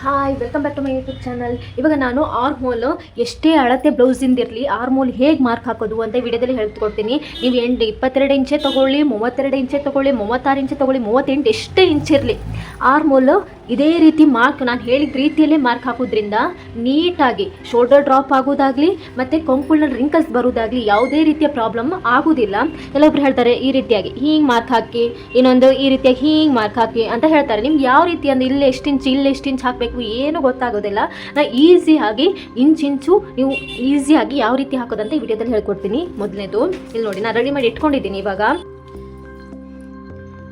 Hi, welcome back to my YouTube channel. ಇವಾಗ ನಾನು armhole ಎಷ್ಟೇ ಅಳತೆ ಬ್ಲೌಸಿಂದಿರಲಿ ಆರ್ಮೋಲ್ ಹೇಗೆ ಮಾರ್ಕ್ ಹಾಕೋದು ಅಂತ ವಿಡಿಯೋದಲ್ಲಿ ಹೇಳ್ಕೊಡ್ತೀನಿ. ನೀವು 22 ಇಂಚೆ ತೊಗೊಳ್ಳಿ, 32 ಇಂಚೆ ತೊಗೊಳ್ಳಿ, 36 ಇಂಚೆ ತೊಗೊಳ್ಳಿ, 38 ಎಷ್ಟೇ ಇಂಚ್ ಇರಲಿ, ಆರ್ಮೋಲ್ ಇದೇ ರೀತಿ ಮಾರ್ಕ್ ನಾನು ಹೇಳಿದ ರೀತಿಯಲ್ಲೇ ಮಾರ್ಕ್ ಹಾಕೋದ್ರಿಂದ ನೀಟಾಗಿ ಶೋಲ್ಡರ್ ಡ್ರಾಪ್ ಆಗೋದಾಗಲಿ ಮತ್ತು ಕೊಂಕುಳ ರಿಂಕಲ್ಸ್ ಬರೋದಾಗಲಿ ಯಾವುದೇ ರೀತಿಯ ಪ್ರಾಬ್ಲಮ್ ಆಗೋದಿಲ್ಲ. ಕೆಲವೊಬ್ರು ಹೇಳ್ತಾರೆ ಈ ರೀತಿಯಾಗಿ ಹಿಂಗೆ ಮಾರ್ಕ್ ಹಾಕಿ, ಇನ್ನೊಂದು ಈ ರೀತಿಯಾಗಿ ಹಿಂಗೆ ಮಾರ್ಕ್ ಹಾಕಿ ಅಂತ ಹೇಳ್ತಾರೆ. ನಿಮ್ಗೆ ಯಾವ ರೀತಿ ಅಂದರೆ ಇಲ್ಲಿ ಎಷ್ಟು ಇಂಚ್ ಹಾಕಬೇಕು ಏನು ಗೊತ್ತಾಗೋದಿಲ್ಲ. ನಾನು ಈಸಿಯಾಗಿ ಇಂಚು ನೀವು ಈಸಿಯಾಗಿ ಯಾವ ರೀತಿ ಹಾಕೋದಂತ ಈ ವಿಡಿಯೋದಲ್ಲಿ ಹೇಳ್ಕೊಡ್ತೀನಿ. ಮೊದಲನೇದು ಇಲ್ಲಿ ನೋಡಿ, ನಾನು ರೆಡಿ ಮಾಡಿ ಇಟ್ಕೊಂಡಿದ್ದೀನಿ. ಇವಾಗ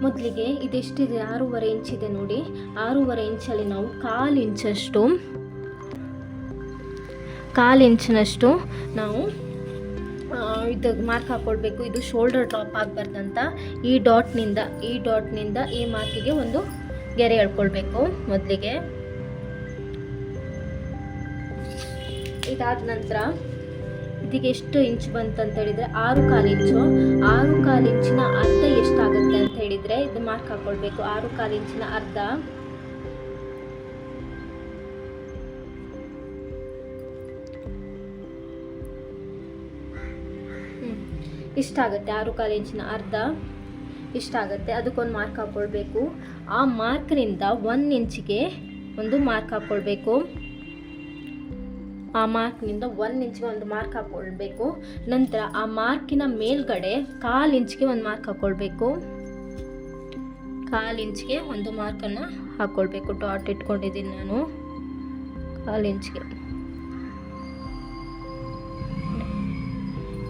ಮೊದಲಿಗೆ ಇದೆಷ್ಟಿದೆ, 6.5 ಇಂಚಿದೆ ನೋಡಿ. 6.5 ಇಂಚಲ್ಲಿ ನಾವು 1/4 ಇಂಚಿನಷ್ಟು ನಾವು ಇದು ಮಾರ್ಕ್ ಹಾಕ್ಕೊಳ್ಬೇಕು. ಇದು ಶೋಲ್ಡರ್ ಡ್ರಾಪ್ ಆಗಬಾರ್ದಂತ ಈ ಡಾಟ್ನಿಂದ ಈ ಮಾರ್ಕಿಗೆ ಒಂದು ಗೆರೆ ಎಳ್ಕೊಳ್ಬೇಕು. ಮೊದಲಿಗೆ ಇದಾದ ನಂತರ ಇದಕ್ಕೆ ಎಷ್ಟು ಇಂಚ್ ಬಂತಂತ ಹೇಳಿದರೆ 6.25 ಇಂಚು. 6.25 ಇಂಚಿನ ಅರ್ಧ ಎಷ್ಟಾಗುತ್ತೆ ಅಂತ ಹೇಳಿದರೆ ಇದು ಮಾರ್ಕ್ ಹಾಕ್ಕೊಳ್ಬೇಕು. 6.25 ಇಂಚಿನ ಅರ್ಧ ಇಷ್ಟಾಗುತ್ತೆ. 6.25 ಇಂಚಿನ ಅರ್ಧ ಇಷ್ಟಾಗುತ್ತೆ. ಅದಕ್ಕೊಂದು ಮಾರ್ಕ್ ಹಾಕ್ಕೊಳ್ಬೇಕು. ಆ ಮಾರ್ಕ್ನಿಂದ 1 ಇಂಚಿಗೆ ಒಂದು ಮಾರ್ಕ್ ಹಾಕ್ಕೊಳ್ಬೇಕು. ಆ ಮಾರ್ಕ್ನಿಂದ 1 ಇಂಚಿಗೆ ಒಂದು ಮಾರ್ಕ್ ಹಾಕ್ಕೊಳ್ಬೇಕು. ನಂತರ ಆ ಮಾರ್ಕಿನ ಮೇಲ್ಗಡೆ 1/4 ಇಂಚಿಗೆ ಒಂದು ಮಾರ್ಕ್ ಹಾಕ್ಕೊಳ್ಬೇಕು. 1/4 ಇಂಚಿಗೆ ಒಂದು ಮಾರ್ಕನ್ನು ಹಾಕ್ಕೊಳ್ಬೇಕು. ಡಾಟ್ ಇಟ್ಕೊಂಡಿದ್ದೀನಿ ನಾನು 1/4 ಇಂಚಿಗೆ.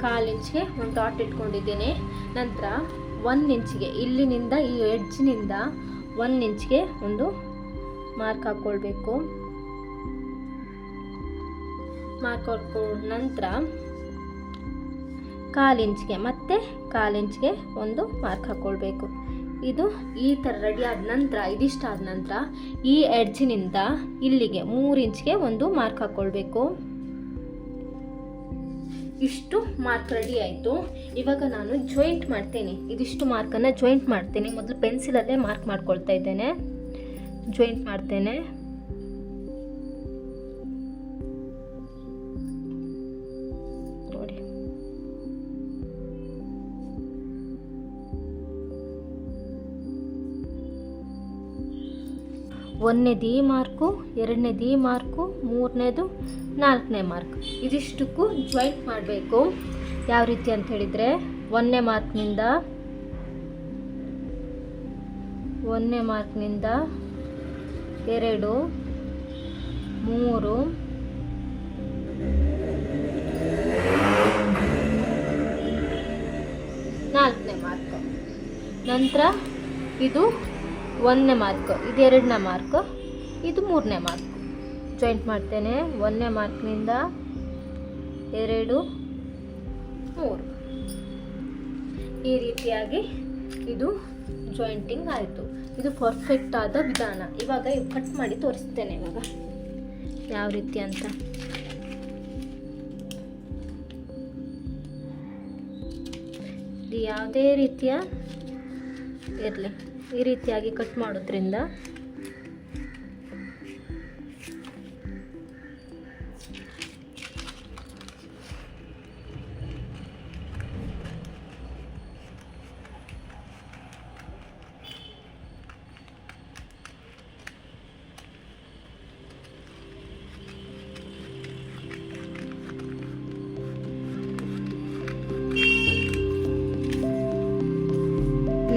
1/4 ಇಂಚಿಗೆ ಒಂದು ಡಾಟ್ ಇಟ್ಕೊಂಡಿದ್ದೀನಿ. ನಂತರ 1 ಇಂಚಿಗೆ ಇಲ್ಲಿನಿಂದ ಈ ಎಡ್ಜ್ನಿಂದ 1 ಇಂಚಿಗೆ ಒಂದು ಮಾರ್ಕ್ ಹಾಕ್ಕೊಳ್ಬೇಕು. ಮಾರ್ಕ್ ಹಾಕ್ಕೊಂಡ ನಂತರ 1/4 ಇಂಚಿಗೆ ಮತ್ತೆ 1/4 ಇಂಚಿಗೆ ಒಂದು ಮಾರ್ಕ್ ಹಾಕ್ಕೊಳ್ಬೇಕು. ಇದು ಈ ಥರ ರೆಡಿ ಆದ ನಂತರ, ಇದಿಷ್ಟಾದ ನಂತರ ಈ ಎಡ್ಜ್ನಿಂದ ಇಲ್ಲಿಗೆ 3 ಇಂಚಿಗೆ ಒಂದು ಮಾರ್ಕ್ ಹಾಕ್ಕೊಳ್ಬೇಕು. ಇಷ್ಟು ಮಾರ್ಕ್ ರೆಡಿ ಆಯಿತು. ಇವಾಗ ನಾನು ಜಾಯಿಂಟ್ ಮಾಡ್ತೇನೆ. ಇದಿಷ್ಟು ಮಾರ್ಕನ್ನು ಜಾಯಿಂಟ್ ಮಾಡ್ತೇನೆ. ಮೊದಲು ಪೆನ್ಸಿಲಲ್ಲೇ ಮಾರ್ಕ್ ಮಾಡ್ಕೊಳ್ತಾ ಇದ್ದೇನೆ. ಜಾಯಿಂಟ್ ಮಾಡ್ತೇನೆ. ನೋಡಿ, ಒಂದನೇದು ಈ ಮಾರ್ಕು, ಎರಡನೇದು ಈ ಮಾರ್ಕು, ಮೂರನೇದು 4ನೇ ಮಾರ್ಕ್. ಇದಿಷ್ಟಕ್ಕೂ ಜಾಯಿಂಟ್ ಮಾಡಬೇಕು. ಯಾವ ರೀತಿ ಅಂತ ಹೇಳಿದರೆ 1ನೇ ಮಾರ್ಕ್ನಿಂದ 2 3 4ನೇ ಮಾರ್ಕ್. ನಂತರ ಇದು 1ನೇ ಮಾರ್ಕ್, ಇದು 2ನೇ ಮಾರ್ಕ್, ಇದು 3ನೇ ಮಾರ್ಕ್. ಜಾಯಿಂಟ್ ಮಾಡ್ತೇನೆ. 1ನೇ ಮಾರ್ಕ್ನಿಂದ 2 3 ಈ ರೀತಿಯಾಗಿ ಇದು ಜಾಯಿಂಟಿಂಗ್ ಆಯಿತು. ಇದು ಪರ್ಫೆಕ್ಟ್ ಆದ ವಿಧಾನ. ಇವಾಗ ಕಟ್ ಮಾಡಿ ತೋರಿಸ್ತೇನೆ ಇವಾಗ ಯಾವ ರೀತಿ ಅಂತ. ಇದು ಯಾವುದೇ ರೀತಿಯ ಇರಲಿ, ಈ ರೀತಿಯಾಗಿ ಕಟ್ ಮಾಡೋದ್ರಿಂದ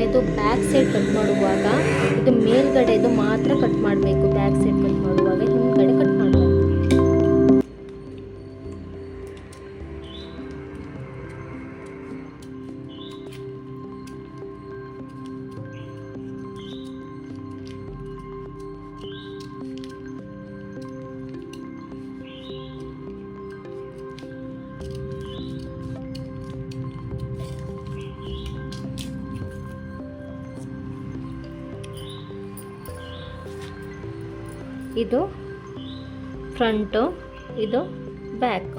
ಇದು ಬ್ಯಾಕ್ ಸೈಡ್ ಕಟ್ ಮಾಡುವಾಗ ಇದು ಮೇಲ್ಗಡೆದು ಮಾತ್ರ ಕಟ್ ಮಾಡಬೇಕು. ಬ್ಯಾಕ್ ಸೈಡ್ ಕಟ್ ಮಾಡುವಾಗ ಹಿಂದ್ಗಡೆ ಕಟ್ ಮಾಡಬೇಕು. ಇದು ಫ್ರಂಟು, ಇದು ಬ್ಯಾಕ್.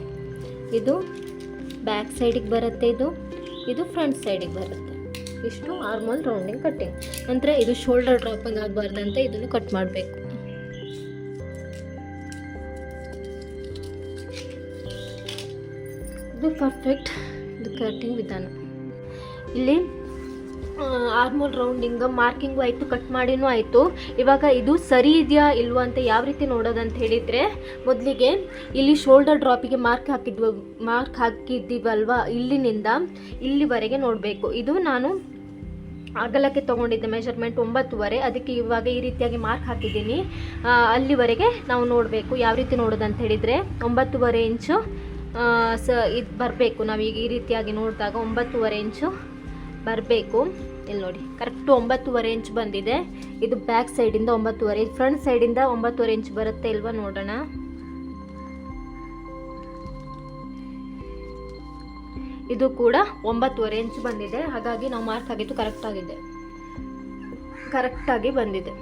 ಇದು ಬ್ಯಾಕ್ ಸೈಡಿಗೆ ಬರುತ್ತೆ, ಇದು ಫ್ರಂಟ್ ಸೈಡಿಗೆ ಬರುತ್ತೆ. ಇಷ್ಟು ಆರ್ಮೋಲ್ ರೌಂಡಿಂಗ್ ಕಟ್ಟಿಂಗ್. ನಂತರ ಇದು ಶೋಲ್ಡರ್ ಡ್ರಾಪಿಂಗ್ ಆಗಬಾರ್ದಂತ ಇದನ್ನು ಕಟ್ ಮಾಡಬೇಕು. ಇದು ಪರ್ಫೆಕ್ಟ್ ಇದು ಕಟಿಂಗ್ ವಿಧಾನ. ಇಲ್ಲಿ ಆರ್ಮೋಲ್ ರೌಂಡಿಂಗ್ ಮಾರ್ಕಿಂಗು ಆಯಿತು, ಕಟ್ ಮಾಡಿನೂ ಆಯಿತು. ಇವಾಗ ಇದು ಸರಿ ಇದೆಯಾ ಇಲ್ವಾ ಅಂತ ಯಾವ ರೀತಿ ನೋಡೋದಂತ ಹೇಳಿದರೆ, ಮೊದಲಿಗೆ ಇಲ್ಲಿ ಶೋಲ್ಡರ್ ಡ್ರಾಪಿಗೆ ಮಾರ್ಕ್ ಹಾಕಿದ್ದೀವಲ್ವ, ಇಲ್ಲಿನಿಂದ ಇಲ್ಲಿವರೆಗೆ ನೋಡಬೇಕು. ಇದು ನಾನು ಅಗಲಕ್ಕೆ ತೊಗೊಂಡಿದ್ದೆ ಮೆಷರ್ಮೆಂಟ್ 9.5, ಅದಕ್ಕೆ ಇವಾಗ ಈ ರೀತಿಯಾಗಿ ಮಾರ್ಕ್ ಹಾಕಿದ್ದೀನಿ. ಅಲ್ಲಿವರೆಗೆ ನಾವು ನೋಡಬೇಕು. ಯಾವ ರೀತಿ ನೋಡೋದಂತ ಹೇಳಿದರೆ 9.5 ಇಂಚು ಇದು ಬರಬೇಕು. ನಾವೀಗ ಈ ರೀತಿಯಾಗಿ ನೋಡಿದಾಗ 9.5 ಇಂಚು ಬರಬೇಕು. ಇಲ್ಲಿ ನೋಡಿ ಕರೆಕ್ಟು 9.5 ಇಂಚ್ ಬಂದಿದೆ. ಇದು ಬ್ಯಾಕ್ ಸೈಡಿಂದ 9.5, ಫ್ರಂಟ್ ಸೈಡಿಂದ 9.5 ಇಂಚ್ ಬರುತ್ತೆ ಇಲ್ವಾ ನೋಡೋಣ. ಇದು ಕೂಡ 9.5 ಇಂಚ್ ಬಂದಿದೆ. ಹಾಗಾಗಿ ನಾವು ಮಾರ್ಕ್ ಆಗಿದ್ದು ಕರೆಕ್ಟಾಗಿ ಬಂದಿದೆ.